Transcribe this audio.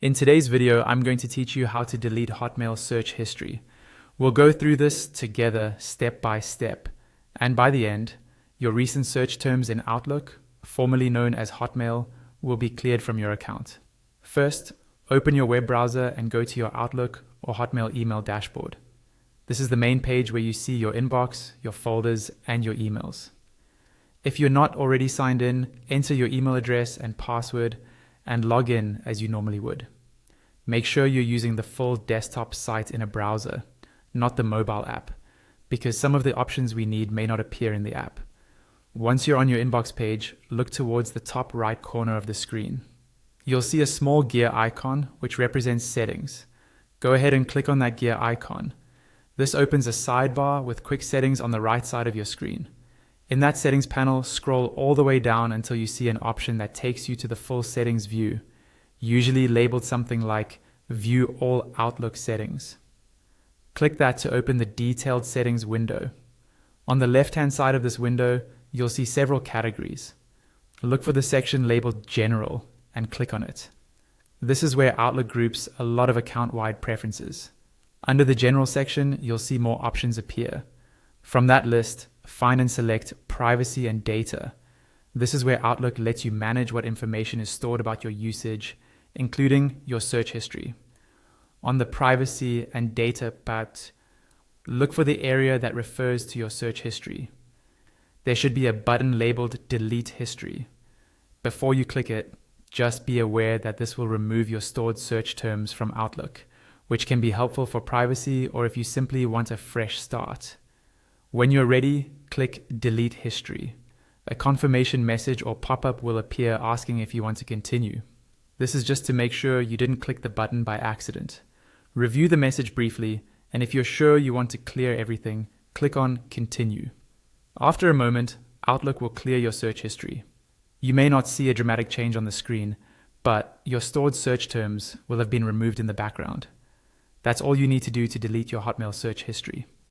In today's video, I'm going to teach you how to delete Hotmail search history. We'll go through this together step by step, and by the end, your recent search terms in Outlook, formerly known as Hotmail, will be cleared from your account. First, open your web browser and go to your Outlook or Hotmail email dashboard. This is the main page where you see your inbox, your folders, and your emails. If you're not already signed in, enter your email address and password and log in as you normally would. Make sure you're using the full desktop site in a browser, not the mobile app, because some of the options we need may not appear in the app. Once you're on your inbox page, look towards the top right corner of the screen. You'll see a small gear icon which represents settings. Go ahead and click on that gear icon. This opens a sidebar with quick settings on the right side of your screen. In that settings panel, scroll all the way down until you see an option that takes you to the full settings view, usually labeled something like View All Outlook Settings. Click that to open the detailed settings window. On the left-hand side of this window, you'll see several categories. Look for the section labeled General and click on it. This is where Outlook groups a lot of account-wide preferences. Under the General section, you'll see more options appear. From that list, find and select Privacy and Data. This is where Outlook lets you manage what information is stored about your usage, including your search history. On the Privacy and Data part, look for the area that refers to your search history. There should be a button labeled Delete History. Before you click it, just be aware that this will remove your stored search terms from Outlook, which can be helpful for privacy or if you simply want a fresh start. When you're ready, click Delete History. A confirmation message or pop-up will appear asking if you want to continue. This is just to make sure you didn't click the button by accident. Review the message briefly, and if you're sure you want to clear everything, click on Continue. After a moment, Outlook will clear your search history. You may not see a dramatic change on the screen, but your stored search terms will have been removed in the background. That's all you need to do to delete your Hotmail search history.